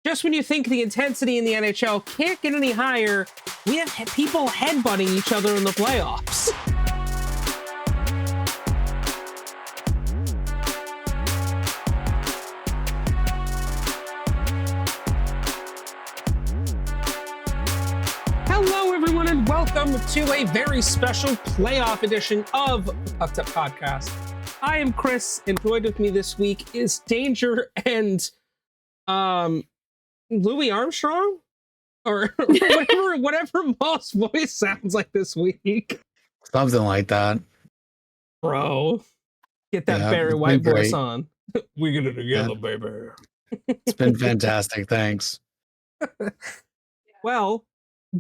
Just when you think the intensity in the NHL can't get any higher, we have people headbutting each other in the playoffs. Hello, everyone, and welcome to a very special playoff edition of the Pucked Up Podcast. I am Chris, and joined with me this week is Danger and Louis Armstrong, or whatever Moss voice sounds like this week. Something like that. Bro, get that Barry White voice on. We get it together, baby. It's been fantastic. Thanks. Well,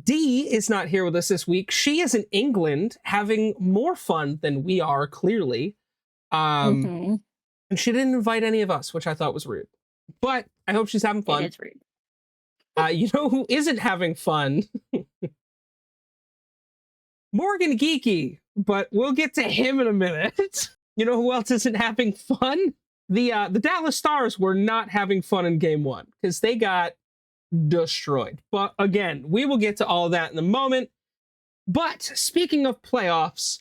Dee is not here with us this week. She is in England having more fun than we are, clearly. And she didn't invite any of us, which I thought was rude. But I hope she's having fun. It is rude. You know who isn't having fun? Morgan Geeky, but we'll get to him in a minute. You know who else isn't having fun? The Dallas Stars were not having fun in game one because they got destroyed. But again, we will get to all of that in a moment. But speaking of playoffs,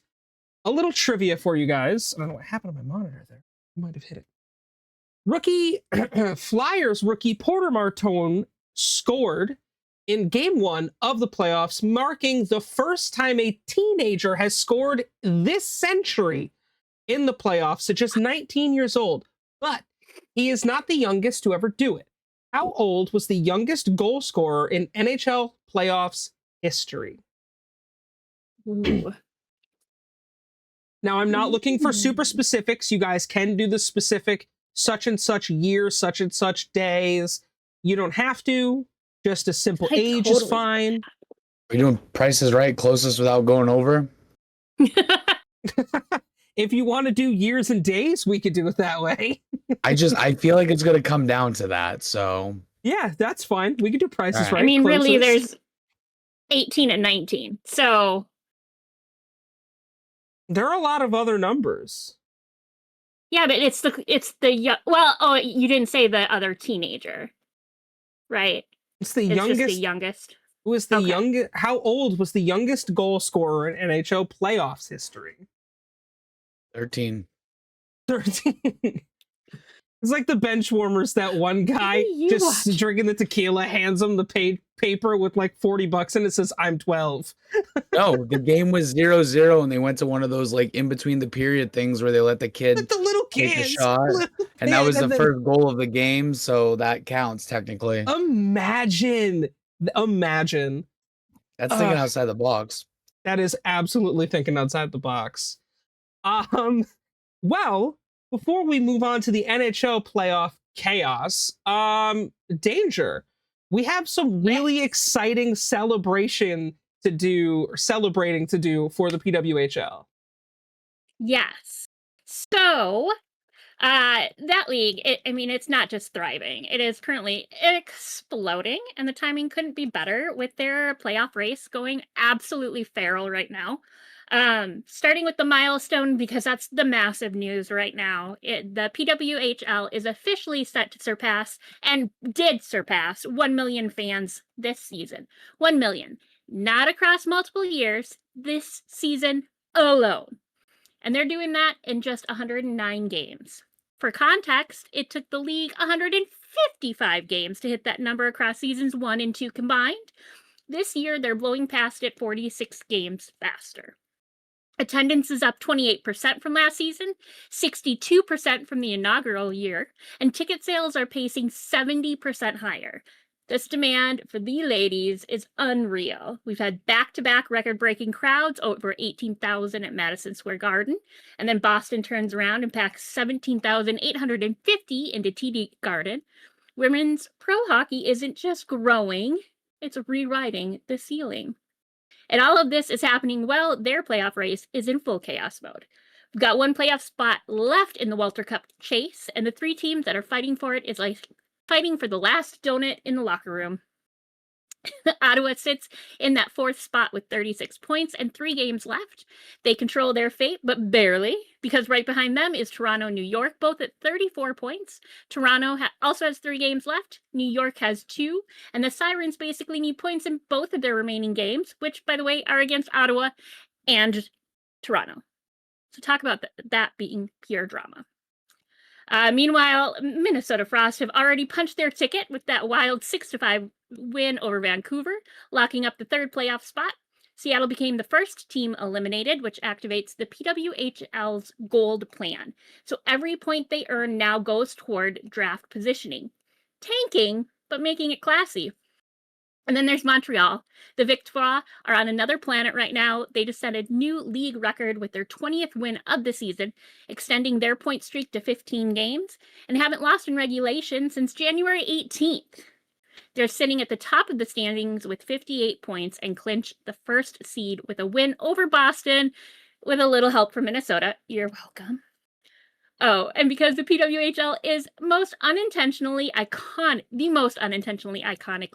a little trivia for you guys. I don't know what happened to my monitor there. I might have hit it. Flyers rookie Porter Martone scored in game one of the playoffs, marking the first time a teenager has scored this century in the playoffs at just 19 years old. But he is not the youngest to ever do it. How old was the youngest goal scorer in NHL playoffs history? Ooh. Now, I'm not looking for super specifics. You guys can do the specific such and such year, such and such days. You don't have to. Just a simple age is fine. We're doing prices right, closest without going over. If you want to do years and days, we could do it that way. I feel like it's going to come down to that. So yeah, that's fine. We could do prices right. I mean, closest. really, there's 18 and 19. So there are a lot of other numbers. Yeah, but it's the you didn't say the other teenager, right? It's youngest. Just the youngest. Who was the youngest? How old was the youngest goal scorer in NHL playoffs history? 13. 13. It's like the bench warmers. That one guy just drinking the tequila hands him the paper with like $40 and it says, "I'm 12." No, the game was 0-0 and they went to one of those like in between the period things where they let the kid the little take kids, a shot. And that was the first goal of the game, so that counts technically. Imagine. That's thinking outside the box. That is absolutely thinking outside the box. Well, before we move on to the NHL playoff chaos, Danger, we have some really exciting celebrating to do for the PWHL. Yes. So, that league, it's not just thriving. It is currently exploding, and the timing couldn't be better with their playoff race going absolutely feral right now. Starting with the milestone, because that's the massive news right now. The PWHL is officially set to surpass, and did surpass, 1 million fans this season. 1 million. Not across multiple years, this season alone. And they're doing that in just 109 games. For context, it took the league 155 games to hit that number across seasons 1 and 2 combined. This year, they're blowing past it 46 games faster. Attendance is up 28% from last season, 62% from the inaugural year, and ticket sales are pacing 70% higher. This demand for the ladies is unreal. We've had back-to-back record-breaking crowds, over 18,000 at Madison Square Garden, and then Boston turns around and packs 17,850 into TD Garden. Women's pro hockey isn't just growing, it's rewriting the ceiling. And all of this is happening while their playoff race is in full chaos mode. We've got one playoff spot left in the Walter Cup chase, and the 3 teams that are fighting for it is like fighting for the last donut in the locker room. Ottawa sits in that fourth spot with 36 points and 3 games left. They control their fate, but barely, because right behind them is Toronto, New York, both at 34 points. Toronto also has 3 games left. New York has 2, and the Sirens basically need points in both of their remaining games, which, by the way, are against Ottawa and Toronto. So talk about that being pure drama. Meanwhile, Minnesota Frost have already punched their ticket with that wild 6-5 win over Vancouver, locking up the third playoff spot. Seattle became the first team eliminated, which activates the PWHL's gold plan. So every point they earn now goes toward draft positioning. Tanking, but making it classy. And then there's Montreal. The Victoires are on another planet right now. They just set a new league record with their 20th win of the season, extending their point streak to 15 games, and haven't lost in regulation since January 18th. They're sitting at the top of the standings with 58 points and clinch the first seed with a win over Boston with a little help from Minnesota. You're welcome. Oh, and because the PWHL is the most unintentionally iconic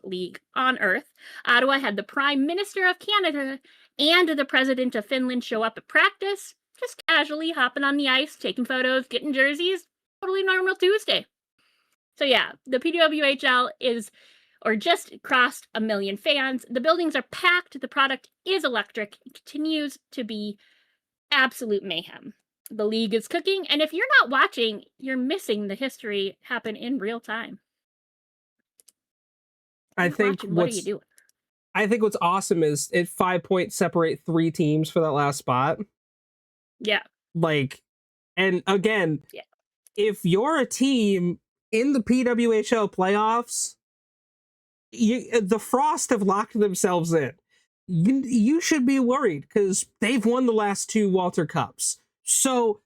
league on earth, Ottawa had the Prime Minister of Canada and the President of Finland show up at practice, just casually hopping on the ice, taking photos, getting jerseys. Totally normal Tuesday. So yeah, the PWHL just crossed 1 million fans. The buildings are packed. The product is electric. It continues to be absolute mayhem. The league is cooking, and if you're not watching, you're missing the history happen in real time. What are you doing? I think what's awesome is it 5 points separate 3 teams for that last spot. Yeah. And again, if you're a team in the PWHL playoffs, the Frost have locked themselves in. You should be worried because they've won the last 2 Walter Cups. So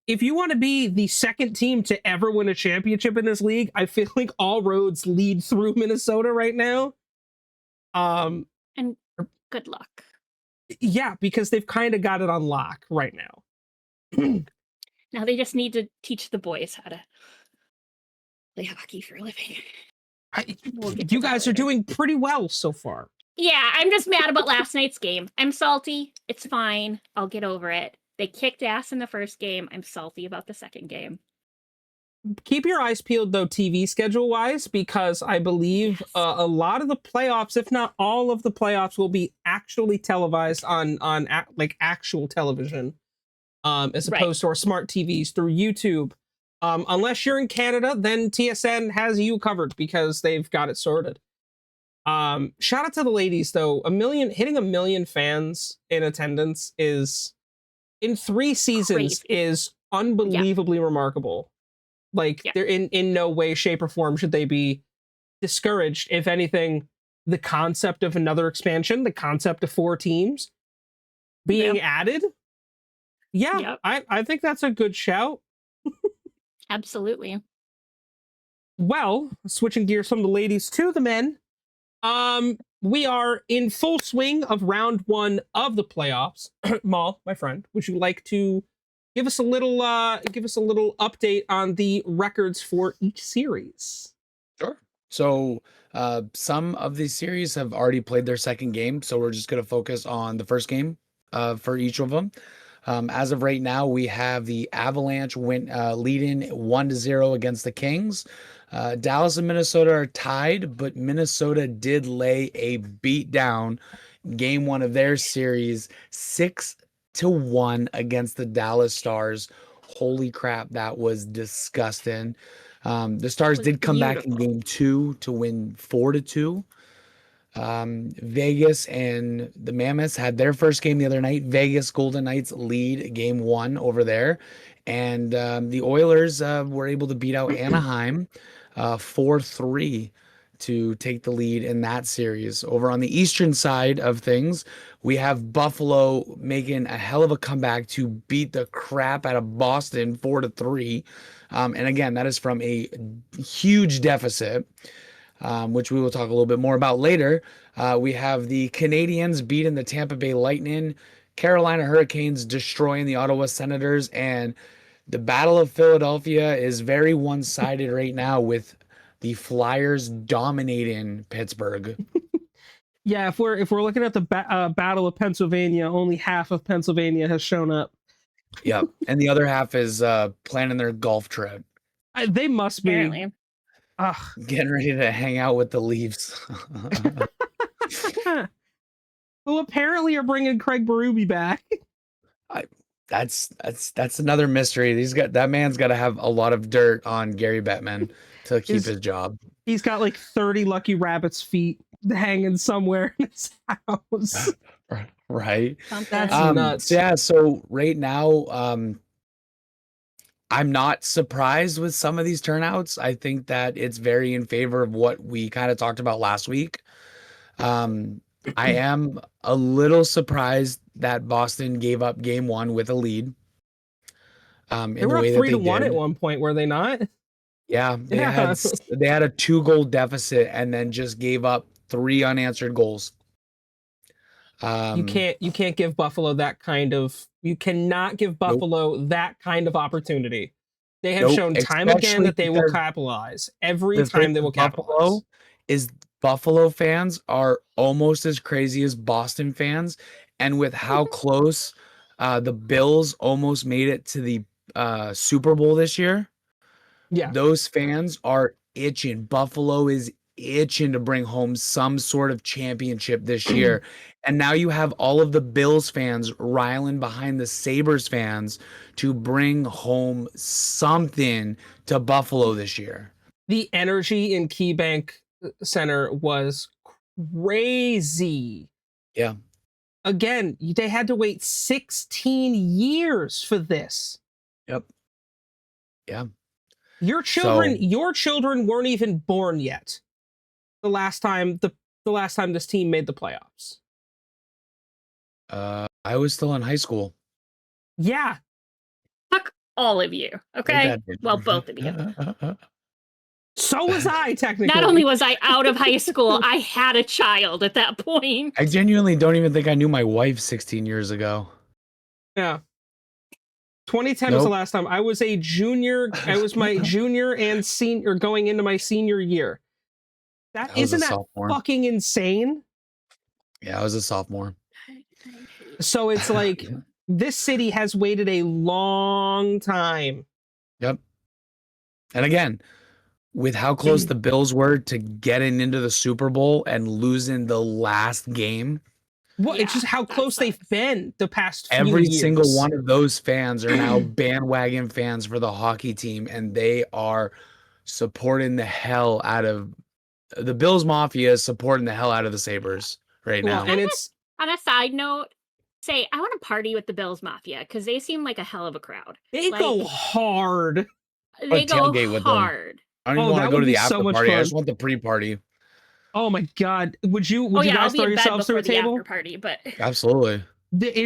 if you want to be the second team to ever win a championship in this league, I feel like all roads lead through Minnesota right now. And good luck. Yeah, because they've kind of got it on lock right now. Now they just need to teach the boys how to play hockey for a living. You guys are doing pretty well so far. Yeah, I'm just mad about last night's game. I'm salty. It's fine. I'll get over it. They kicked ass in the first game. I'm salty about the second game. Keep your eyes peeled, though, TV schedule-wise, because I believe a lot of the playoffs, if not all of the playoffs, will be actually televised on actual television, as opposed to our smart TVs through YouTube. Unless you're in Canada, then TSN has you covered because they've got it sorted. Shout out to the ladies, though. Hitting 1 million fans in attendance is, in 3 seasons, is unbelievably remarkable. They're in no way, shape, or form should they be discouraged. If anything, the concept of another expansion, the concept of 4 teams being added, I think that's a good shout. Absolutely. Well, switching gears from the ladies to the men, we are in full swing of round 1 of the playoffs. Maul, my friend, would you like to give us a little update on the records for each series? Sure. So some of these series have already played their second game, so we're just going to focus on the first game for each of them. As of right now, we have the Avalanche leading 1-0 against the Kings. Dallas and Minnesota are tied, but Minnesota did lay a beat down game 1 of their series, 6-1 against the Dallas Stars. Holy crap, that was disgusting. The Stars did come back in game 2 to win 4-2. Vegas and the Mammoths had their first game the other night. Vegas Golden Knights lead game 1 over there. And the Oilers were able to beat out Anaheim 4-3 to take the lead in that series. Over on the eastern side of things, we have Buffalo making a hell of a comeback to beat the crap out of Boston 4-3. And again, that is from a huge deficit, which we will talk a little bit more about later. We have the Canadiens beating the Tampa Bay Lightning, Carolina Hurricanes destroying the Ottawa Senators, and the Battle of Philadelphia is very one-sided right now with the Flyers dominating Pittsburgh. Yeah, if we're looking at the Battle of Pennsylvania, only half of Pennsylvania has shown up. Yep. And the other half is planning their golf trip, They must be. Apparently. Ugh. getting ready to hang out with the Leafs. Who apparently are bringing Craig Berube back. That's another mystery. That man's got to have a lot of dirt on Gary Bettman to keep his job. He's got like 30 Lucky Rabbit's feet hanging somewhere in his house. Right. That's nuts. Yeah. So right now, I'm not surprised with some of these turnouts. I think that it's very in favor of what we kind of talked about last week. I am a little surprised that Boston gave up game one with a lead. They were up 3-1 at one point, were they not? Yeah, they had a 2-goal deficit and then just gave up 3 unanswered goals. You can't give Buffalo that kind of. You cannot give Buffalo that kind of opportunity. They have shown time again that they will capitalize. Every time they will capitalize. Buffalo fans are almost as crazy as Boston fans, and with how close the Bills almost made it to the Super Bowl this year, yeah, those fans are itching. Buffalo is itching to bring home some sort of championship this year. And now you have all of the Bills fans riling behind the Sabres fans to bring home something to Buffalo this year. The energy in KeyBank Center was crazy. Yeah. Again, they had to wait 16 years for this. Yep. Yeah. Your children weren't even born yet. The last time this team made the playoffs. I was still in high school. Yeah. Fuck all of you. Okay. Well, both of you. So was I, technically. Not only was I out of high school, I had a child at that point. I genuinely don't even think I knew my wife 16 years ago. Yeah. 2010 was the last time. I was a junior. I was my junior and senior going into my senior year. Isn't that fucking insane? Yeah, I was a sophomore. So it's like this city has waited a long time. Yep. And again, with how close the Bills were to getting into the Super Bowl and losing the last game. Well, it's just how close they've been the past few Every years. single one of those fans are now bandwagon fans for the hockey team, and they are supporting the hell out of the Bills Mafia is supporting the hell out of the Sabres right now. And it's on a side note, say I want to party with the Bills Mafia because they seem like a hell of a crowd. They go hard. They go hard. I don't even want to go to the after party. I just want the pre-party. Oh my god! Would you guys throw yourselves through a table? Party, but absolutely.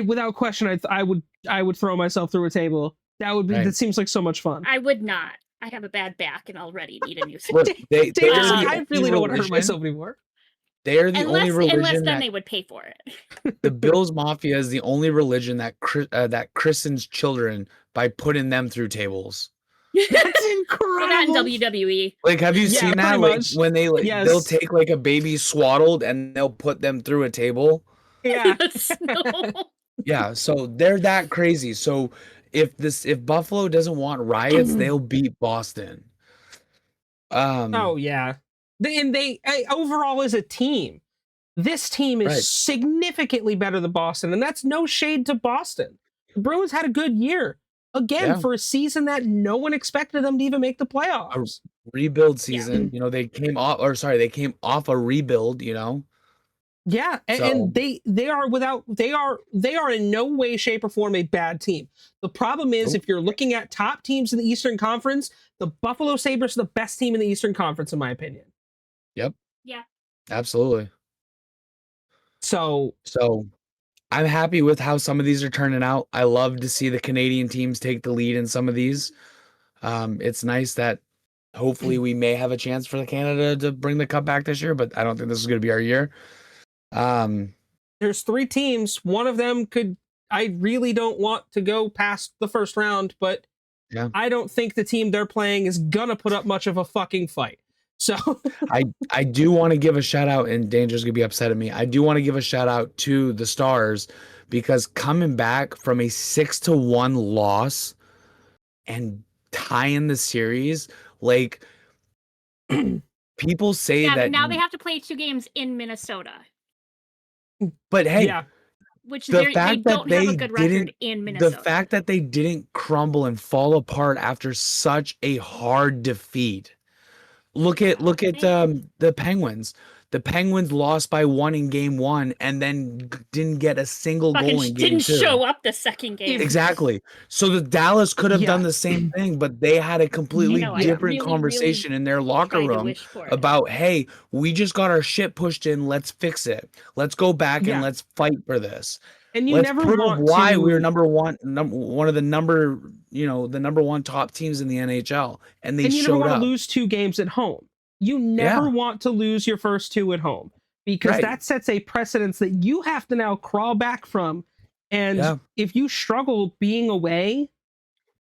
Without question, I would throw myself through a table. That would be. Right. That seems like so much fun. I would not. I have a bad back and already need a new seat. I really don't want to hurt myself anymore. They are the only religion unless then they would pay for it. The Bills Mafia is the only religion that christens children by putting them through tables. That's incredible. Not in WWE. Like, have you seen that? Like, when they they'll take like a baby swaddled and they'll put them through a table. Yeah. Yeah. So they're that crazy. So if Buffalo doesn't want riots, they'll beat Boston. Oh yeah. They overall as a team, this team is significantly better than Boston, and that's no shade to Boston. The Bruins had a good year. Again, for a season that no one expected them to even make the playoffs. A rebuild season. You know, they came off a rebuild, you know. Yeah, and they are in no way, shape, or form a bad team. The problem is if you're looking at top teams in the Eastern Conference, the Buffalo Sabres are the best team in the Eastern Conference, in my opinion. Yep. Yeah. Absolutely. So I'm happy with how some of these are turning out. I love to see the Canadian teams take the lead in some of these. It's nice that hopefully we may have a chance for Canada to bring the cup back this year, but I don't think this is going to be our year. There's 3 teams. One of them I really don't want to go past the first round, but I don't think the team they're playing is going to put up much of a fucking fight. So I do want to give a shout out, and Danger's gonna be upset at me. I do want to give a shout out to the Stars because coming back from a 6-1 loss and tying the series, like people say Yeah, but that, now they have to play 2 games in Minnesota, but hey, yeah, which the they fact that don't have a they good record didn't, in the Minnesota. fact that they didn't crumble and fall apart after such a hard defeat. Look at the Penguins. The Penguins lost by 1 in game 1 and then didn't get a single Fucking goal in game didn't 2. show up the second game. Exactly. So the Dallas could have done the Yes. same thing, but they had a I completely know, I different really, conversation really in their locker tried to room wish for it. about, hey, we just got our shit pushed in. Let's fix it. Let's go back and Yeah. let's fight for this. And you Let's never prove want why to, we were one of the number one top teams in the NHL, and they and you never showed want to up. lose 2 games at home. You never Yeah. want to lose your first 2 at home because Right. that sets a precedence that you have to now crawl back from. And Yeah. if you struggle being away,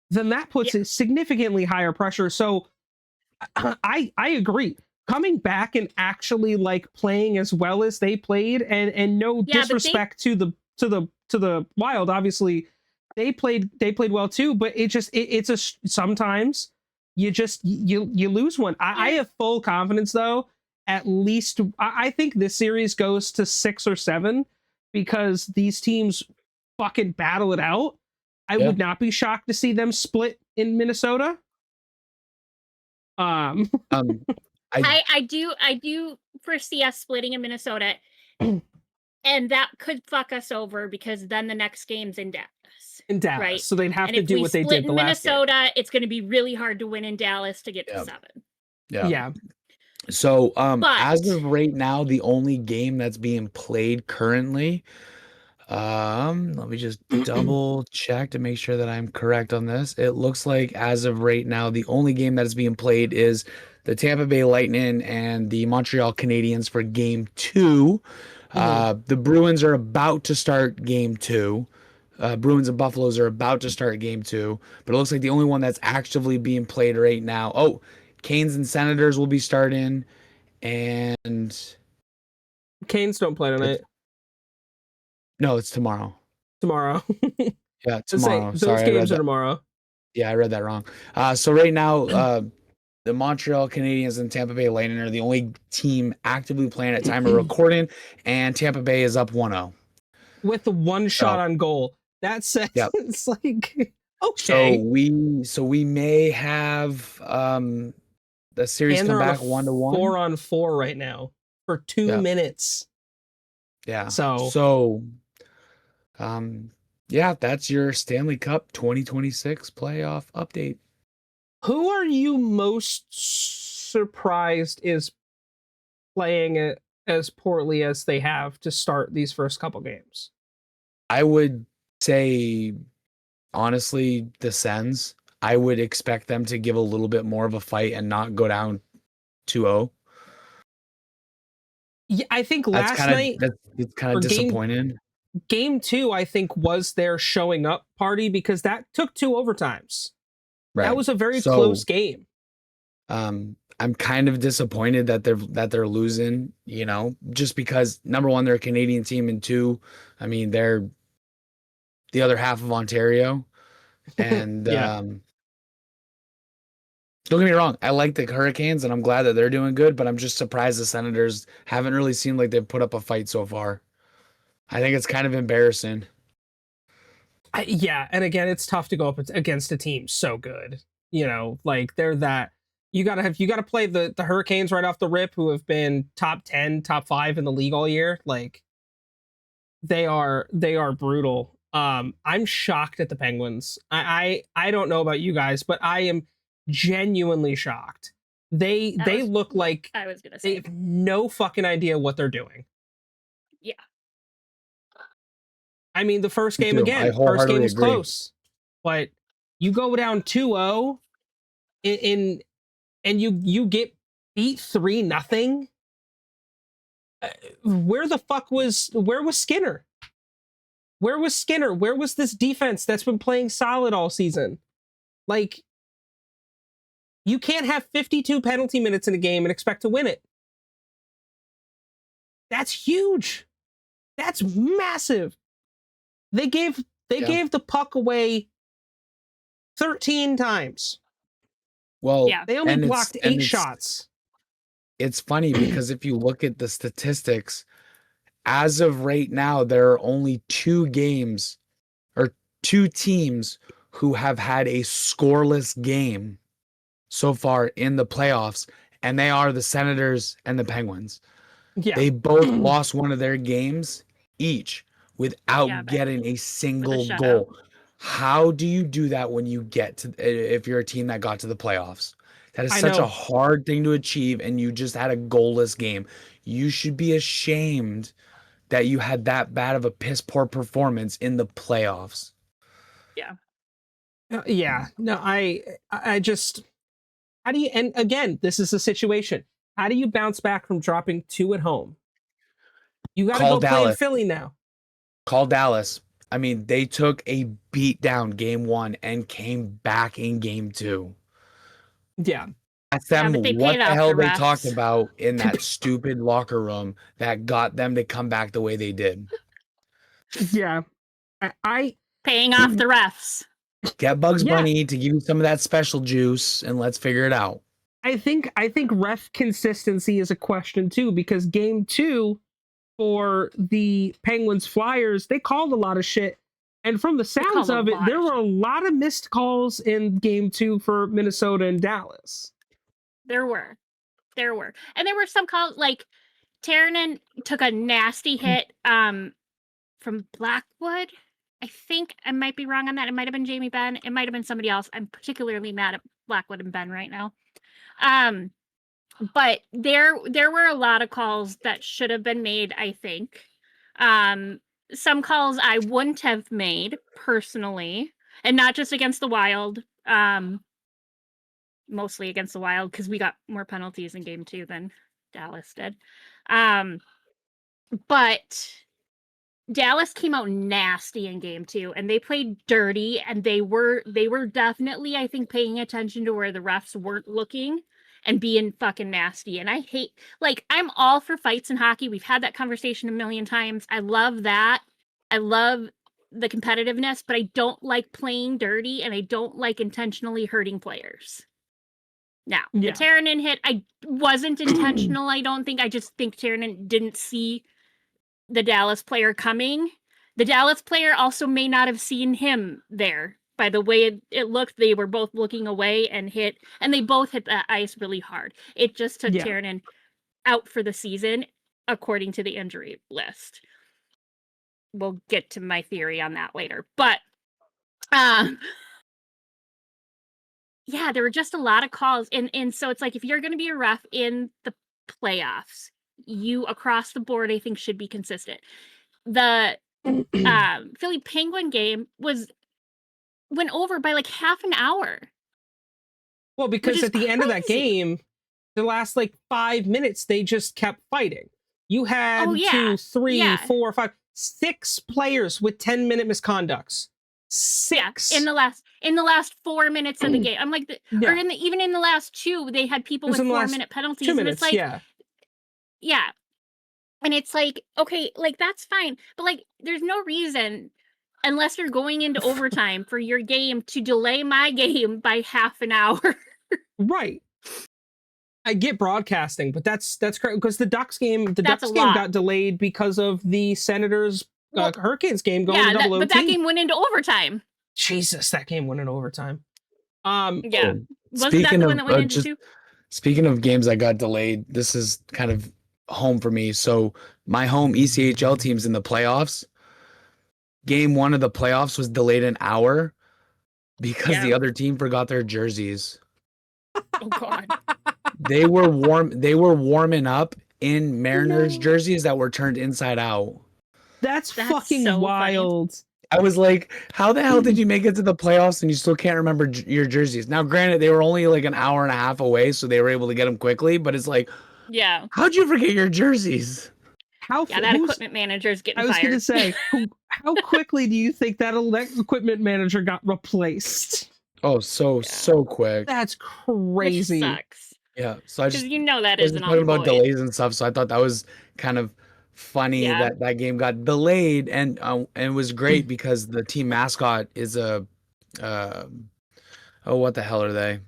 then that puts a significantly higher pressure. So I agree. Coming back and actually like playing as well as they played, and no Yeah, but disrespect to the Wild, obviously they played well too, but it's a sometimes you lose one. I have full confidence though. At least I think this series goes to 6 or 7 because these teams fucking battle it out. I Yeah. would not be shocked to see them split in Minnesota. I I do foresee us splitting in Minnesota, and that could fuck us over because then the next game's in Dallas. In Dallas, right? so they'd have And to if do we what they split did the in last game. Minnesota, it's going to be really hard to win in Dallas to get to Yeah. 7. yeah. So as But- of right now, the only game that's being played currently, let me just double check to make sure that I'm correct on this. It looks like as of right now, the only game that is being played is the Tampa Bay Lightning and the Montreal Canadiens for game 2. The Bruins are about to start game 2. Bruins and Buffaloes are about to start game 2, but it looks like the only one that's actively being played right now. Oh, Canes and Senators will be starting, and Canes don't play tonight. no, it's tomorrow. Tomorrow. Yeah, Let's say tomorrow. those Sorry, I read games are that. tomorrow. Yeah, I read that wrong. So right now, the Montreal Canadiens and Tampa Bay Lightning are the only team actively playing at time of recording, and Tampa Bay is up 1-0. With the one shot on goal. That says Yep. it's like So okay. we may have the series And come they're on back a 1-1. 4-on-4 right now for 2 minutes. Yeah. So Yeah, that's your Stanley Cup 2026 playoff update. who are you most surprised is playing it as poorly as they have to start these first couple games? I would say, honestly, the Sens. I would expect them to give a little bit more of a fight and not go down 2-0. Yeah, I think That's last kind night of disappointing. game 2, I think, was their showing up party because that took 2 overtimes. Right. That was a very close game. I'm kind of disappointed that they're losing, just because number one, they're a Canadian team, and 2, I mean, they're the other half of Ontario. And Yeah. don't get me wrong, I like the Hurricanes and I'm glad that they're doing good, but I'm just surprised the Senators haven't really seemed like they've put up a fight so far. I think it's kind of embarrassing. Yeah, and again, it's tough to go up against a team so good. Like they're that you gotta play the Hurricanes right off the rip, who have been top 10, top 5 in the league all year. Like they are brutal. I'm shocked at the Penguins. I don't know about you guys, but I am genuinely shocked. They look like I was gonna they say. have no fucking idea what they're doing. Yeah. I mean, the first Me game too. I again, first wholeheartedly game was agree. close, but you go down 2-0 in and you get beat 3-0. Where was Skinner? Where was Skinner? Where was this defense that's been playing solid all season? Like You can't have 52 penalty minutes in a game and expect to win it. That's huge. That's massive. They gave the puck away 13 times. Well, Yeah. They only and blocked it's 8 shots. it's funny because if you look at the statistics, as of right now, there are only 2 games or 2 teams who have had a scoreless game so far in the playoffs, and they are the Senators and the Penguins. Yeah. They both lost one of their games each without Yeah, but getting a single shutout. goal. How do you do that when you get to, if you're a team that got to the playoffs? That is I such know. a hard thing to achieve, and you just had a goalless game. You should be ashamed that you had that bad of a piss poor performance in the playoffs. Yeah. No, I just, how do you, and again, this is a situation. How do you bounce back from dropping 2 at home? You got to Call go play in Dallas. Philly now. Call Dallas. I mean, they took a beat down game 1 and came back in game 2. Yeah. Ask Yeah, them but they what paid the off hell the they talked refs. about in that stupid locker room that got them to come back the way they did. Yeah. I Paying off the refs. Get Bugs Yeah. Bunny to give you some of that special juice and let's figure it out. I think ref consistency is a question too, because game 2 for the Penguins Flyers, they called a lot of shit. And from the They sounds called a of it, lot there of were a lot of missed calls in game 2 for Minnesota and Dallas. There were. And there were some calls, like Taranen took a nasty hit from Blackwood. I think I might be wrong on that. It might have been Jamie Benn. It might have been somebody else. I'm particularly mad at Blackwood and Ben right now. But there were a lot of calls that should have been made, I think. Some calls I wouldn't have made personally, and not just against the Wild. Mostly against the Wild because we got more penalties in game 2 than Dallas did. But Dallas came out nasty in game 2 and they played dirty, and they were definitely, I think, paying attention to where the refs weren't looking and being fucking nasty. And I hate, like, I'm all for fights in hockey. We've had that conversation a million times. I love that. I love the competitiveness, but I don't like playing dirty, and I don't like intentionally hurting players. Now, Yeah. the Taranen hit, I wasn't intentional, I don't think. I just think Taranen didn't see the Dallas player coming. The Dallas player also may not have seen him there. By the way it looked, they were both looking away and they both hit the ice really hard. It just took Yeah. Taranen out for the season, according to the injury list. We'll get to my theory on that later. But yeah, there were just a lot of calls. And so it's like, if you're going to be a ref in the playoffs, you across the board, I think, should be consistent. The Philly Penguin game went over by like half an hour. Well, because at the end of that game, the last like 5 minutes, they just kept fighting. You had 2, 3, 4, 5, 6 players with 10-minute misconducts. 6 in the last 4 minutes of the game. I'm like, or even in the last 2, they had people with 4-minute penalties. 2 minutes, and it's like, yeah. And it's like, okay, like, that's fine, but like, there's no reason, unless you're going into overtime, for your game to delay my game by half an hour. Right. I get broadcasting, but that's correct, because the Ducks game got delayed because of the Senators Hurricanes game going to double OT. But that game went into overtime. Jesus, that game went into overtime. Yeah. Wasn't that the one that went into 2? Speaking of games that got delayed, this is kind of home for me. So my home ECHL team's in the playoffs. Game 1 of the playoffs was delayed an hour because the other team forgot their jerseys. Oh God. They were warming up in Mariners jerseys that were turned inside out. That's fucking so wild. Funny. I was like, how the hell did you make it to the playoffs and you still can't remember your jerseys? Now, granted, they were only like an hour and a half away, so they were able to get them quickly, but it's like, yeah, how'd you forget your jerseys? That equipment manager's getting fired. I was going to say, how quickly do you think that equipment manager got replaced? Oh, so quick. That's Which crazy. sucks. Yeah. So I Because just you know that I was isn't just on talking about point. delays and stuff. So I thought that was kind of funny Yeah. that that game got delayed, and it was great because the team mascot is a uh, oh, what the hell are they?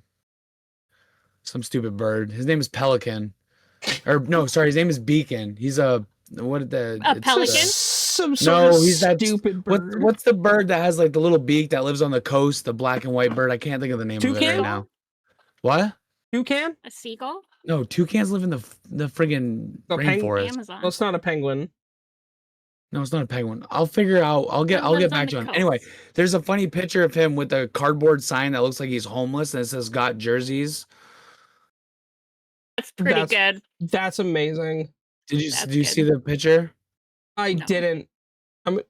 Some stupid bird. His name is Pelican. Or no, sorry, his name is Beacon. He's a what the A it's pelican? Some sort no, of he's that stupid bird. what's the bird that has like the little beak that lives on the coast, the black and white bird? I can't think of the name of it right Toucan? now. What? Toucan? A seagull? No, toucans live in the friggin' A rainforest. Amazon. Well, it's not a penguin. No, it's not a penguin. I'll figure out. I'll get lives back on to the him. Anyway, coast. there's a funny picture of him with a cardboard sign that looks like he's homeless and it says "Got jerseys." That's pretty That's good. That's amazing. That's Do you see good. the picture? I No. didn't.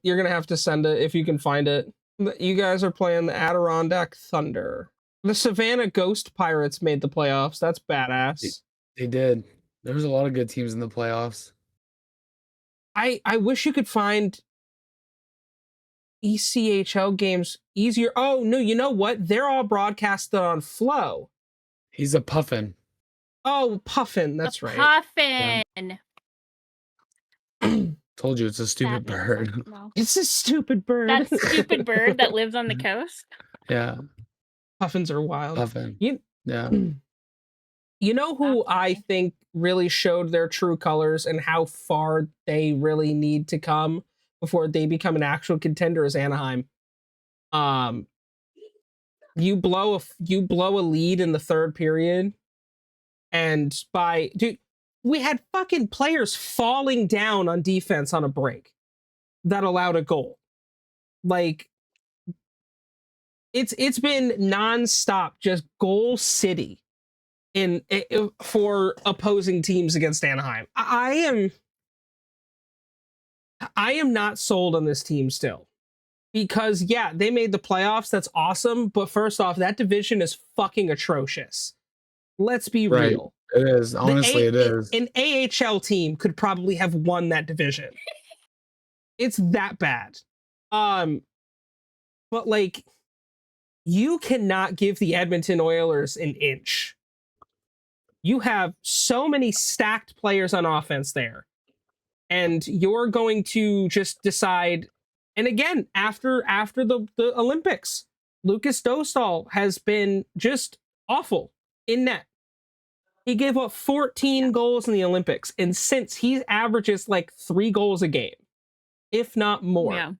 You're gonna have to send it if you can find it. You guys are playing the Adirondack Thunder. The Savannah Ghost Pirates made the playoffs. That's badass. They did. There was a lot of good teams in the playoffs. I wish you could find ECHL games easier. Oh no, you know what? They're all broadcasted on Flow. He's a puffin. Oh, Puffin, that's right. Puffin. Told you it's a stupid That makes bird. sense now. It's a stupid bird. That stupid bird that lives on the coast. Yeah, Puffins are wild. puffin. You, Yeah. you know who I think really showed their true colors and how far they really need to come before they become an actual contender is Anaheim. You blow a lead in the third period, and we had fucking players falling down on defense on a break that allowed a goal. Like it's been nonstop, just goal city for opposing teams against Anaheim. I am not sold on this team still. Because yeah, they made the playoffs. That's awesome. But first off, that division is fucking atrocious. Let's be Right. real. It is. Honestly, it is. An AHL team could probably have won that division. It's that bad. But like, you cannot give the Edmonton Oilers an inch. You have so many stacked players on offense there. And you're going to just decide. And again, after the Olympics, Lucas Dostal has been just awful in net. He gave up 14 goals in the Olympics, and since he averages like 3 goals a game, if not more. Yeah.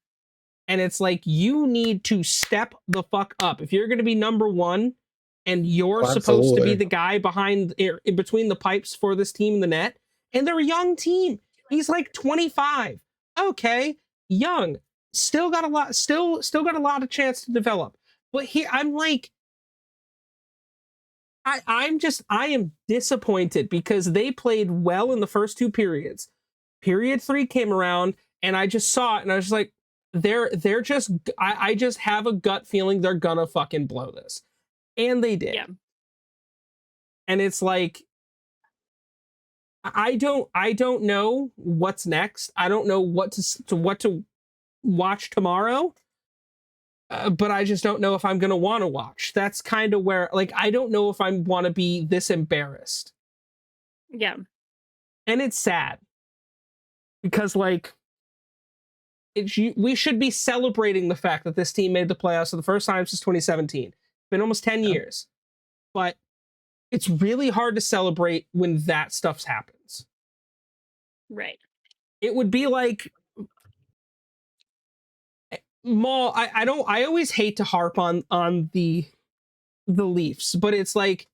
And it's like, you need to step the fuck up. If you're going to be number one and you're supposed to be the guy behind in between the pipes for this team in the net, and they're a young team. He's like 25. Okay, young. Still got a lot of chance to develop. But I'm like, I am disappointed because they played well in the first 2 periods. Period 3 came around and I just saw it and I was just like, they're just I just have a gut feeling they're gonna fucking blow this. And they did. Yeah. And it's like, I don't know what's next. I don't know what to watch tomorrow. But I just don't know if I'm gonna want to watch. That's kind of where, like, I don't know if I want to be this embarrassed. Yeah. And it's sad because, like, we should be celebrating the fact that this team made the playoffs for the first time since 2017. It's been almost 10 years, but it's really hard to celebrate when that stuff happens. Right. It would be like, Maul, I always hate to harp on the Leafs, but it's like,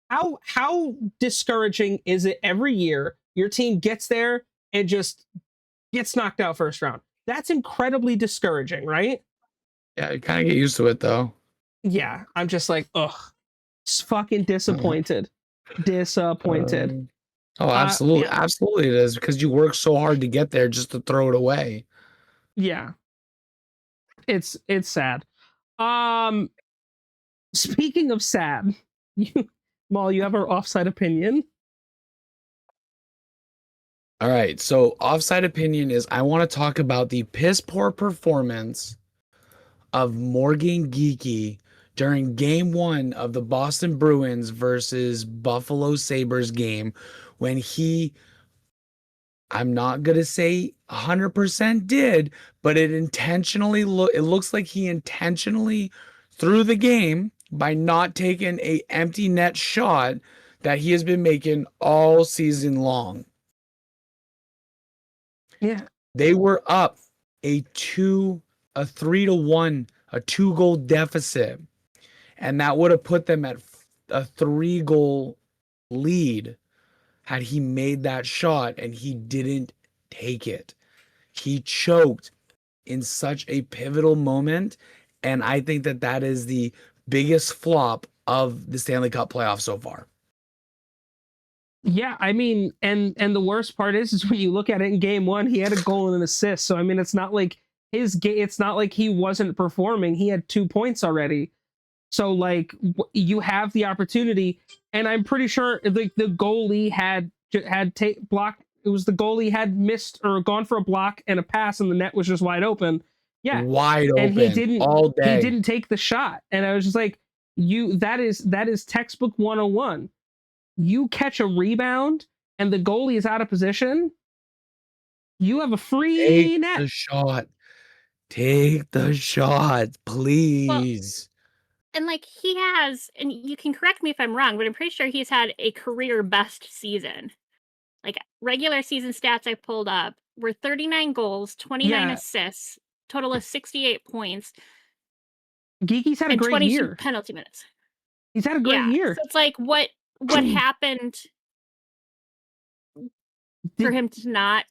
how discouraging is it every year your team gets there and just gets knocked out first round? That's incredibly discouraging, right? Yeah, you kind of get used to it though. Yeah, I'm just like, ugh, just fucking disappointed. Disappointed. Oh, absolutely. Yeah. Absolutely it is, because you work so hard to get there just to throw it away. Yeah. It's sad. Speaking of sad, Maul, you have our offside opinion. All right. So offside opinion is, I want to talk about the piss poor performance of Morgan Geeky during game 1 of the Boston Bruins versus Buffalo Sabres game when I'm not going to say 100% did, but it looks like he intentionally threw the game by not taking a empty net shot that he has been making all season long. Yeah. They were up a 3-1, a 2-goal deficit, and that would have put them at a 3-goal lead had he made that shot, and he didn't take it. He choked in such a pivotal moment, and I think that is the biggest flop of the Stanley Cup playoffs so far. Yeah, I mean, and the worst part is when you look at it in game 1, he had a goal and an assist. So I mean, it's not like it's not like he wasn't performing. He had 2 points already. So like you have the opportunity, and I'm pretty sure the goalie had blocked. It was the goalie had missed or gone for a block and a pass, and the net was just wide open. Yeah, Wide and open all day. He didn't take the shot, and I was just like, that is textbook 101. You catch a rebound, and the goalie is out of position. You have a free net. Take the shot. Take the shot, please. And like he has, and you can correct me if I'm wrong, but I'm pretty sure he's had a career best season. Like regular season stats I pulled up were 39 goals, 29 assists, total of 68 points. Geeky's had a great 22 year. Penalty minutes. He's had a great year. So it's like what happened for him to not?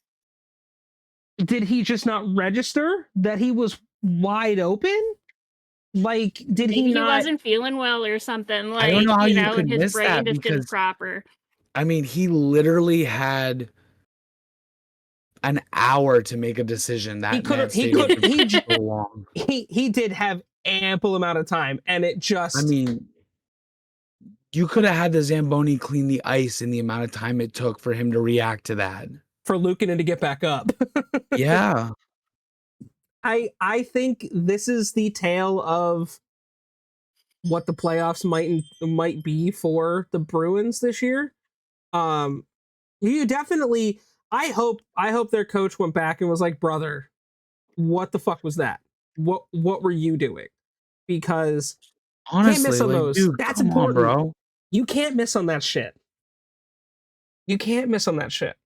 Did he just not register that he was wide open? Like, did he not? He wasn't feeling well or something. Like, I don't know how you could his miss brain that just because didn't proper. I mean, he literally had an hour to make a decision. That he did have ample amount of time, and it just. I mean, you could have had the Zamboni clean the ice in the amount of time it took for him to react to that. For Luukkonen to get back up. Yeah. I think this is the tale of what the playoffs might be for the Bruins this year. You definitely. I hope their coach went back and was like, brother, what the fuck was that? What were you doing? Because honestly, can't miss on those. Dude, that's important, bro. You can't miss on that shit. You can't miss on that shit.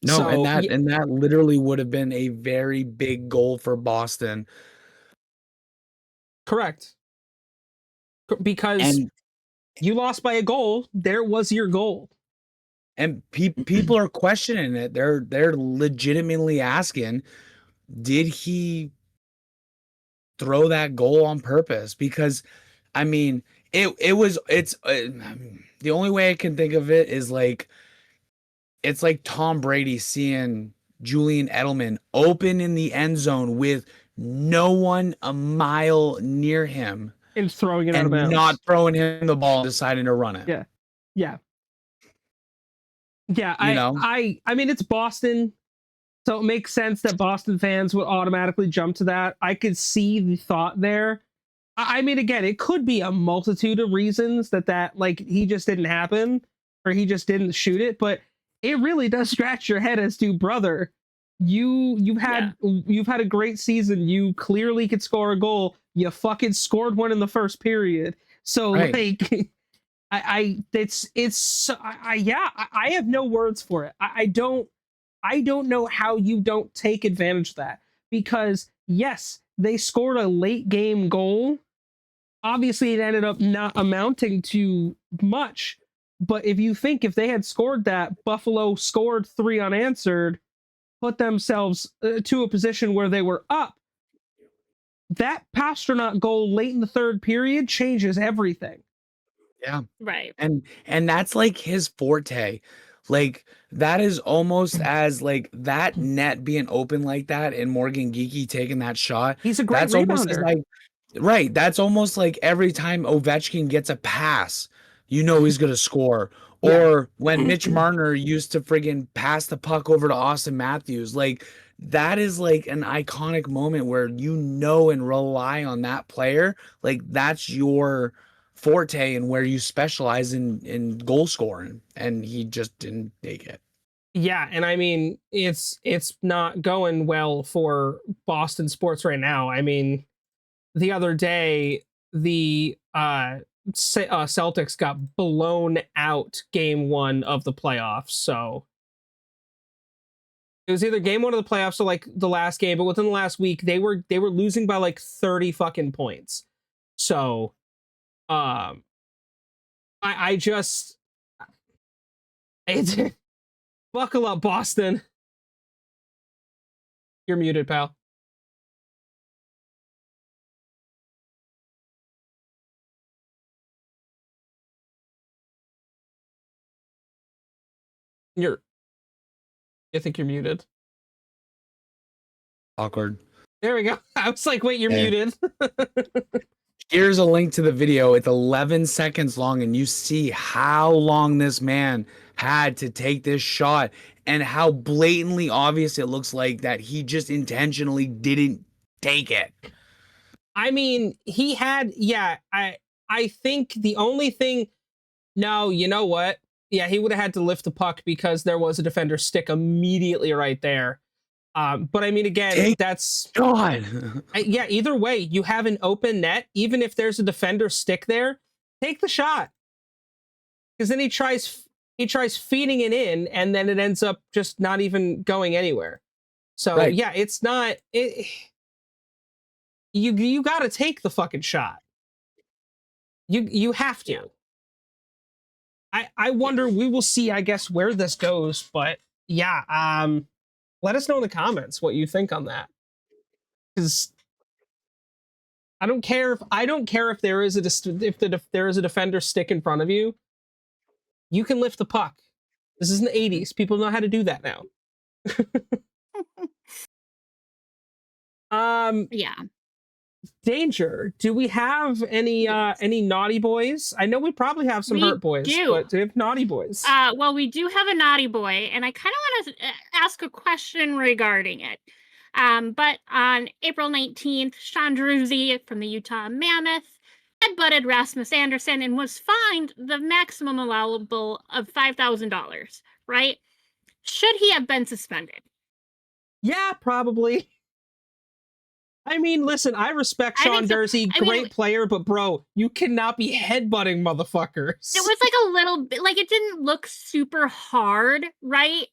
No, so, and that literally would have been a very big goal for Boston. Correct. Because you lost by a goal. There was your goal. And people are questioning it. They're legitimately asking, did he throw that goal on purpose? Because I mean, it's the only way I can think of it is like it's like Tom Brady seeing Julian Edelman open in the end zone with no one a mile near him and throwing it out of bounds, not throwing him the ball, and deciding to run it. Yeah. I mean, it's Boston, so it makes sense that Boston fans would automatically jump to that. I could see the thought there. I mean, again, it could be a multitude of reasons that like he just didn't happen or he just didn't shoot it, but it really does scratch your head as to, brother, you've had a great season. You clearly could score a goal. You fucking scored one in the first period. So like, I have no words for it. I don't know how you don't take advantage of that, because yes, they scored a late game goal. Obviously, it ended up not amounting to much. But if they had scored that, Buffalo scored 3 unanswered, put themselves to a position where they were up. That Pastrnak goal late in the third period changes everything. Yeah. Right. And that's like his forte. Like that is almost as like that net being open like that and Morgan Geekie taking that shot. He's a great that's rebounder. Almost like right. That's almost like every time Ovechkin gets a pass, you know he's gonna score. Or when Mitch Marner used to friggin' pass the puck over to Austin Matthews, like that is like an iconic moment where and rely on that player. Like that's your forte and where you specialize in goal scoring. And he just didn't take it. Yeah, and I mean it's not going well for Boston sports right now. I mean, the other day the Celtics got blown out game 1 of the playoffs. So it was either game 1 of the playoffs or like the last game, but within the last week they were losing by like 30 fucking points. So I just it's buckle up, Boston. You're muted, pal. I think you're muted. Awkward. There we go. I was like, wait, you're muted. Here's a link to the video. It's 11 seconds long, and you see how long this man had to take this shot and how blatantly obvious it looks like that he just intentionally didn't take it. I mean, he had, yeah, I think the only thing, no, you know what? Yeah, he would have had to lift the puck because there was a defender stick immediately right there. But I mean, again, that's God. Yeah. Either way, you have an open net. Even if there's a defender stick there, take the shot. Because then he tries feeding it in, and then it ends up just not even going anywhere. So Right. yeah, it's not. You got to take the fucking shot. You have to. I wonder. We will see. I guess where this goes, but yeah. Let us know in the comments what you think on that. Because I don't care if there is there is a defender stick in front of you. You can lift the puck. This is in the 80s. People know how to do that now. Yeah. Danger. Do we have any naughty boys? I know we probably have some hurt boys, but do we have naughty boys? Well, we do have a naughty boy, and I kind of want to ask a question regarding it. But on April 19th, Sean Druzy from the Utah Mammoth headbutted Rasmus Anderson and was fined the maximum allowable of $5,000, right? Should he have been suspended? Yeah, probably. I mean, listen, I respect Sean Dursey, great player, but bro, you cannot be headbutting motherfuckers. It was like a little bit, like it didn't look super hard, right?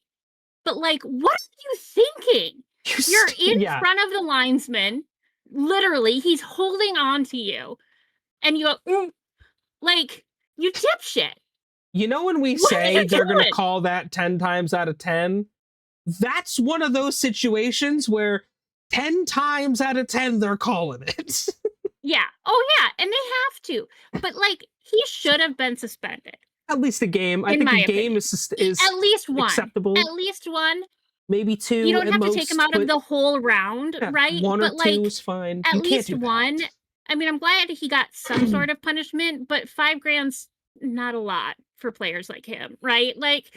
But like, what are you thinking? You're in front of the linesman. Literally, he's holding on to you. And you go, like, you dipshit. You know when we say they're going to call that 10 times out of 10? That's one of those situations where 10 times out of 10 they're calling it. Yeah. Oh, yeah. And they have to. But, like, he should have been suspended. At least a game. I think a game is at least one. Acceptable. At least one. Maybe 2. You don't have to take him out of the whole round, right? 1 or 2 is fine. At least one. I mean, I'm glad he got some sort of punishment, but $5,000's not a lot for players like him, right? Like,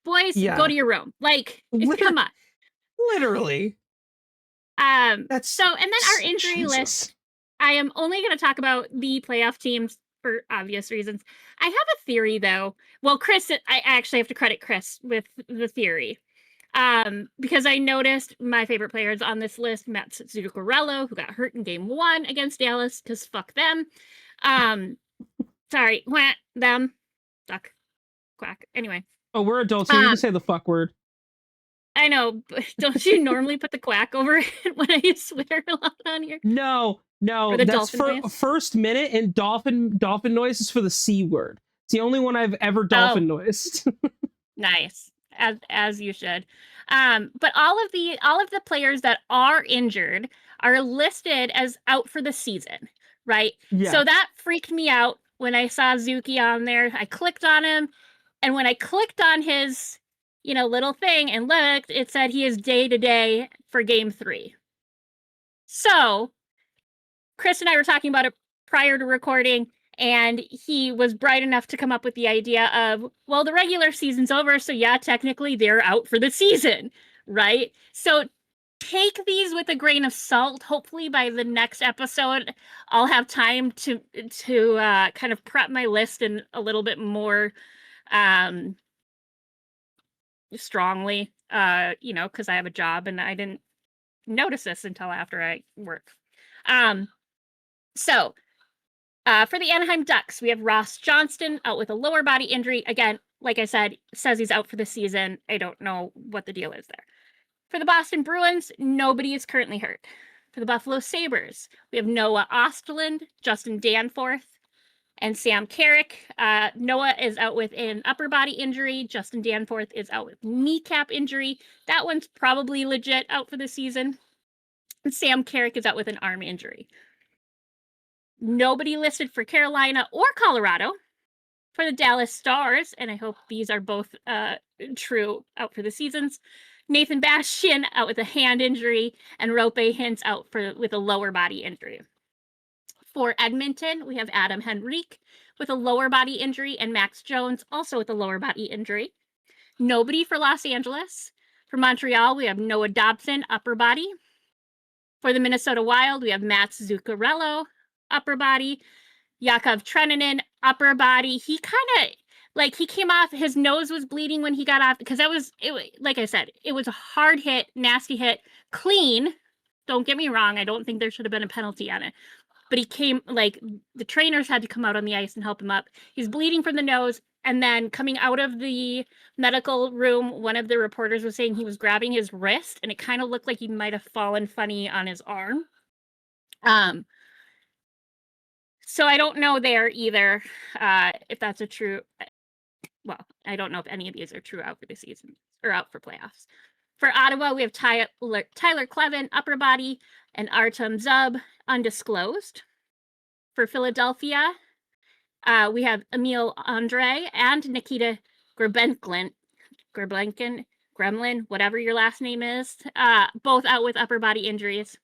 boys, go to your room. Like, come on. Literally. And then our injury list. I am only going to talk about the playoff teams for obvious reasons. I have a theory, though. Well, Chris, I actually have to credit Chris with the theory. Because I noticed my favorite players on this list, Matt Zuccarello, who got hurt in game 1 against Dallas, because fuck them. Sorry, them. Duck. Quack. Anyway. Oh, we're adults. You can say the fuck word. I know, but don't you normally put the quack over it when I swear a lot on here? No. That's for first minute, and dolphin noise is for the C word. It's the only one I've ever dolphin noised. Nice. As you should. But all of the players that are injured are listed as out for the season, right? Yeah. So that freaked me out when I saw Zuki on there. I clicked on him, and when I clicked on his little thing and looked, it said he is day-to-day for game 3. So Chris and I were talking about it prior to recording. And he was bright enough to come up with the idea of, well, the regular season's over, so yeah, technically they're out for the season, right? So take these with a grain of salt. Hopefully by the next episode, I'll have time to kind of prep my list in a little bit more strongly, because I have a job and I didn't notice this until after I work. So for the Anaheim Ducks, we have Ross Johnston out with a lower body injury. Again, like I said, says he's out for the season. I don't know what the deal is there. For the Boston Bruins, nobody is currently hurt. For the Buffalo Sabres, we have Noah Ostlund, Justin Danforth, and Sam Carrick. Noah is out with an upper body injury. Justin Danforth is out with kneecap injury. That one's probably legit out for the season. And Sam Carrick is out with an arm injury. Nobody listed for Carolina or Colorado. For the Dallas Stars, and I hope these are both true, out for the seasons, Nathan Bastian out with a hand injury, and Rope Hintz out with a lower body injury. For Edmonton, we have Adam Henrique with a lower body injury, and Max Jones also with a lower body injury. Nobody for Los Angeles. For Montreal, we have Noah Dobson, upper body. For the Minnesota Wild, we have Mats Zuccarello, upper body. Yakov Trenin, upper body. He kind of he came off, his nose was bleeding when he got off, because like I said, it was a hard hit, nasty hit, clean. Don't get me wrong, I don't think there should have been a penalty on it. But he came, the trainers had to come out on the ice and help him up. He's bleeding from the nose, and then coming out of the medical room, one of the reporters was saying he was grabbing his wrist, and it kind of looked like he might have fallen funny on his arm. So I don't know there either if that's a true. Well, I don't know if any of these are true out for the season or out for playoffs. For Ottawa, we have Tyler Clevin, upper body, and Artem Zub, undisclosed. For Philadelphia, we have Emil Andre and Nikita Gremlin, whatever your last name is, both out with upper body injuries.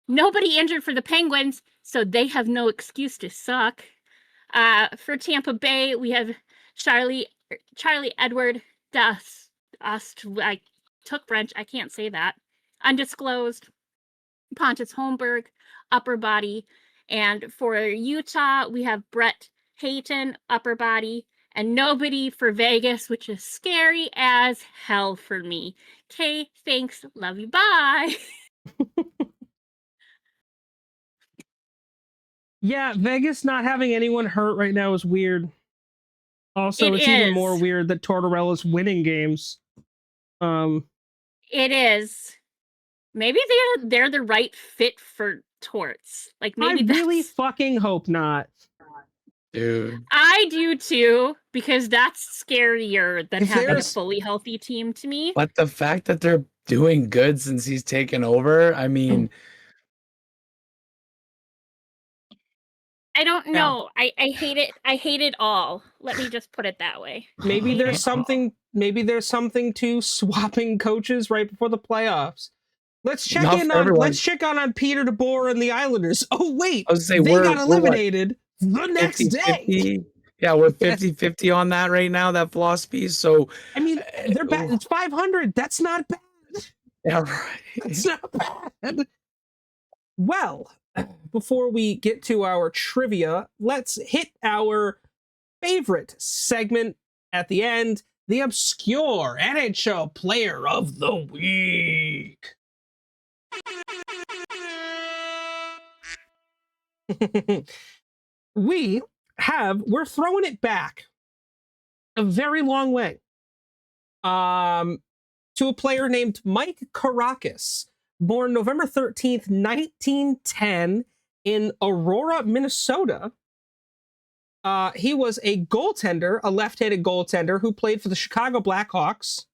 Nobody injured for the Penguins, so they have no excuse to suck. For Tampa Bay, we have Charlie Edward Dust. I took French. I can't say that. Undisclosed. Pontus Holmberg, upper body. And for Utah, we have Brett Hayton, upper body. And nobody for Vegas, which is scary as hell for me. Okay, thanks. Love you. Bye. Yeah, Vegas not having anyone hurt right now is weird. Also, it's even more is. weird that Tortorella's winning games. It is. Maybe they're the right fit for Torts. Like, maybe I really fucking hope not. Dude. I do too, because that's scarier than If having a there's- fully healthy team to me. But the fact that they're doing good since he's taken over, I mean, I don't know. I hate it. I hate it all. Let me just put it that way. Maybe there's something to swapping coaches right before the playoffs. Let's check Not in for on everyone. let's check on Peter DeBoer and the Islanders. Oh wait, I was gonna say they we're got what, eliminated the next 50, day. 50? Yeah, we're 50-50 on that right now, that philosophy. So I mean, they're bad. It's 500. That's not bad. yeah, right. That's not bad. Well, before we get to our trivia, let's hit our favorite segment at the end, the obscure NHL player of the week. We're throwing it back a very long way to a player named Mike Kourakis, born November 13th, 1910 in Aurora, Minnesota. He was a goaltender, a left-handed goaltender who played for the Chicago Blackhawks.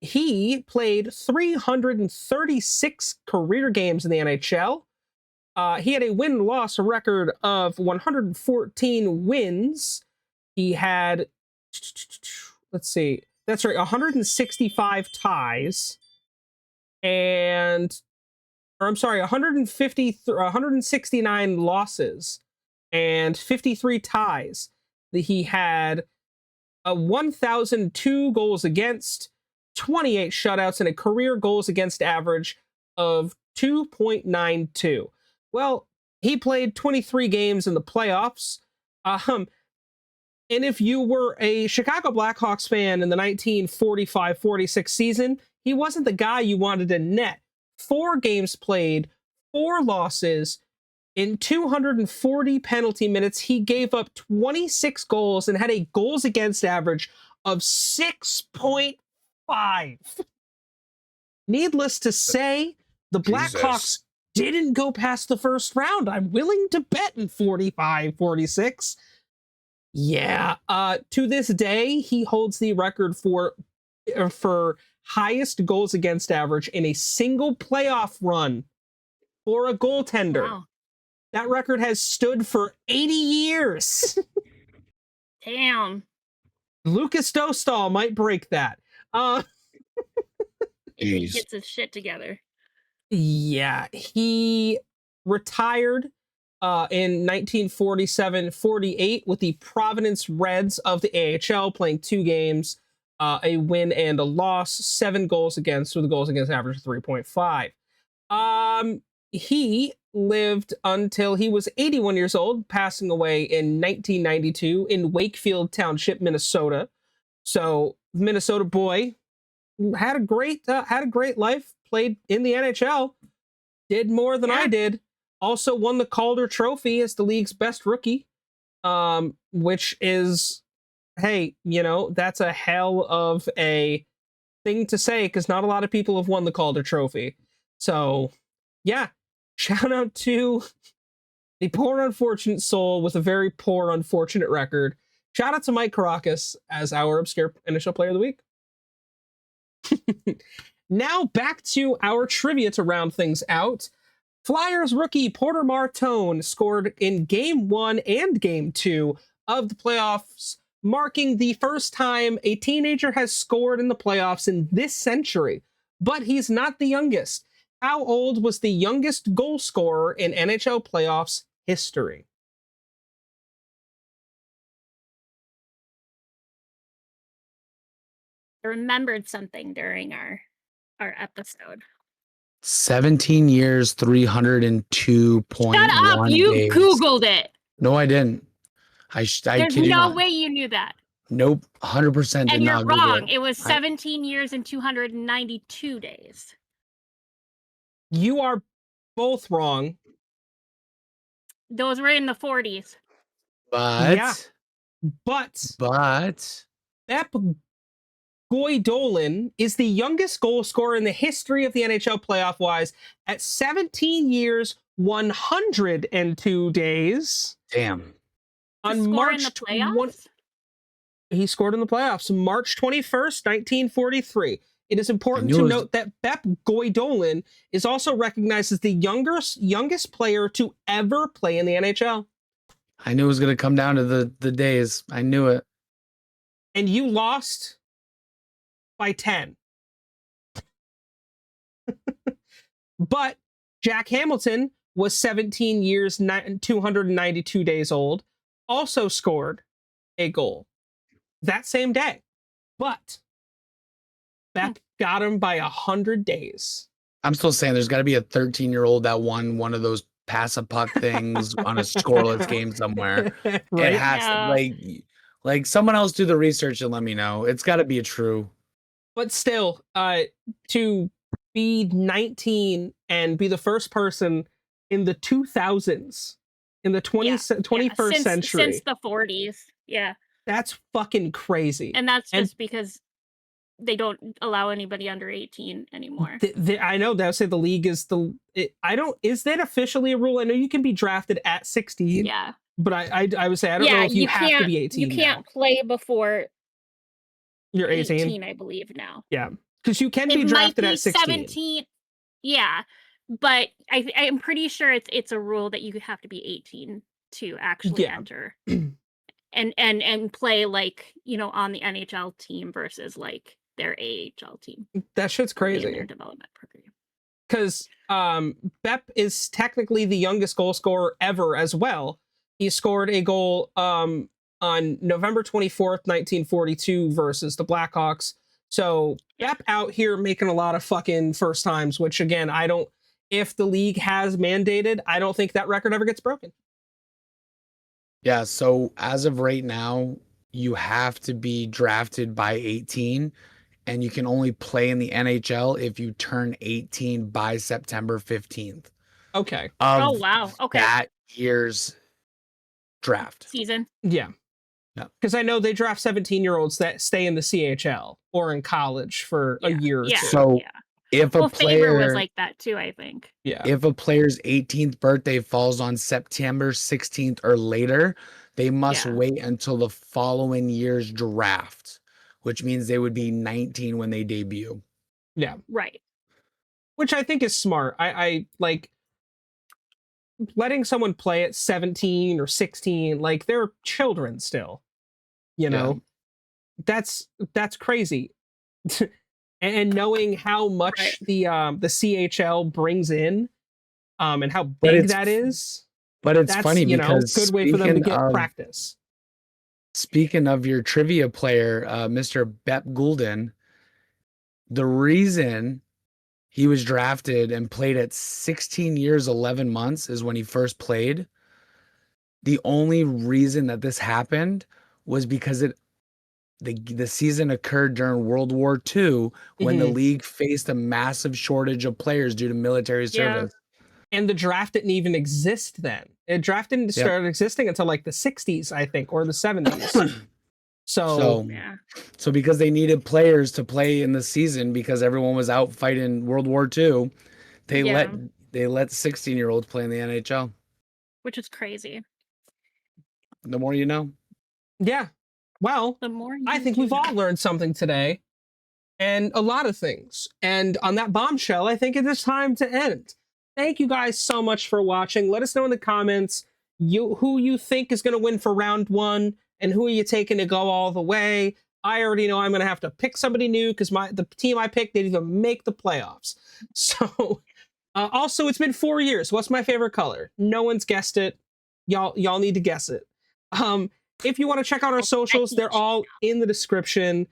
He played 336 career games in the NHL. He had a win-loss record of 114 wins. He had, let's see, that's right, 165 ties. And or I'm sorry, 169 losses and 53 ties. He had 1,002 goals against, 28 shutouts, and a career goals against average of 2.92. Well, he played 23 games in the playoffs. And if you were a Chicago Blackhawks fan in the 1945-46 season, he wasn't the guy you wanted to net. 4 games played, 4 losses. In 240 penalty minutes, he gave up 26 goals and had a goals against average of 6.5. Needless to say, the Blackhawks didn't go past the first round. I'm willing to bet in 45-46. Yeah, to this day, he holds the record for highest goals against average in a single playoff run for a goaltender. Wow. That record has stood for 80 years. Damn. Lucas Dostal might break that. He gets his shit together. Yeah, he retired in 1947-48 with the Providence Reds of the AHL, playing 2 games, a win and a loss, 7 goals against, with a goals against average of 3.5. He lived until he was 81 years old, passing away in 1992 in Wakefield Township, Minnesota. So, Minnesota boy had a great life, played in the NHL, did more than I did. Also won the Calder Trophy as the league's best rookie, which is, hey, that's a hell of a thing to say because not a lot of people have won the Calder Trophy. So, yeah, shout out to the poor unfortunate soul with a very poor unfortunate record. Shout out to Mike Caracas as our obscure NHL Player of the Week. Now back to our trivia to round things out. Flyers rookie Porter Martone scored in Game 1 and Game 2 of the playoffs, marking the first time a teenager has scored in the playoffs in this century. But he's not the youngest. How old was the youngest goal scorer in NHL playoffs history? I remembered something during our episode. 17 years, 302.1 Shut up! You days. Googled it. No, I didn't. I There's kid you no not. way you knew that. Nope, 100% did And you're not Google wrong. it. It was 17 years and 292 days. You are both wrong. Those were in the 40s. But Yeah. But Ep Goydolin is the youngest goal scorer in the history of the NHL playoff-wise at 17 years, 102 days. Damn. On March 20, he scored in the playoffs. March 21st, 1943. It is important to note that Ep Goydolin is also recognized as the youngest player to ever play in the NHL. I knew it was going to come down to the days. I knew it. And you lost by 10. But Jack Hamilton was 17 years, 292 days old, also scored a goal that same day. But Bep got him by 100 days. I'm still saying there's got to be a 13-year-old that won one of those pass a puck things on a scoreless game somewhere. Right? It has to, like someone else do the research and let me know. It's got to be true. But still, to be 19 and be the first person in the 2000s, in the 21st century. Since the 40s. Yeah. That's fucking crazy. And that's just because they don't allow anybody under 18 anymore. I know that would say the league is is that officially a rule? I know you can be drafted at 16. Yeah. But I would say I don't know if you have to be 18. You can't play before you're 18, I believe now. Yeah. Because you can be drafted at 16. 17. Yeah. But I'm pretty sure it's a rule that you have to be 18 to actually enter. and play on the NHL team versus their AHL team. That shit's crazy. Their development program. because Bep is technically the youngest goal scorer ever as well. He scored a goal on November 24th, 1942 versus the Blackhawks. So Bep out here making a lot of fucking first times, which again, if the league has mandated, I don't think that record ever gets broken. Yeah, so as of right now, you have to be drafted by 18, and you can only play in the NHL if you turn 18 by September 15th Okay. Oh, of wow. Okay. that year's draft. Season. Yeah. Yeah. Because I know they draft 17-year-olds that stay in the CHL or in college for a year or Yeah. two. So Yeah. if a Well, Faber was player like that too, I think. Yeah. if a player's 18th birthday falls on September 16th or later, they must Yeah. wait until the following year's draft, which means they would be 19 when they debut. Yeah. Right. Which I think is smart. I like letting someone play at 17 or 16, like they're children still. You know? That's crazy. And knowing how much Right. the CHL brings in and how But big it's that is, But it's that's, funny you know, because good way for them to get practice. speaking of your trivia player, Mr. Bep Goulden, the reason he was drafted and played at 16 years, 11 months is when he first played. The only reason that this happened was because the season occurred during World War II when the Mhm. league faced a massive shortage of players due to military service. And the draft didn't even exist then. The draft didn't start existing until like the 60s, I think, or the 70s. So Yeah. So because they needed players to play in the season because everyone was out fighting World War II, they Yeah. let 16-year-olds play in the NHL. Which is crazy. The more you know. yeah. Well, The more I think you we've know. all learned something today. And a lot of things. And on that bombshell, I think it is time to end. Thank you guys so much for watching. Let us know in the comments who you think is going to win for round one and who are you taking to go all the way. I already know I'm going to have to pick somebody new because the team I picked didn't even make the playoffs. So also, it's been 4 years. What's my favorite color? No one's guessed it. Y'all need to guess it. If you want to check out our socials, they're all in the description.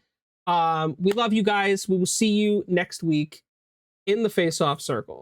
We love you guys. We will see you next week in the Face Off Circle.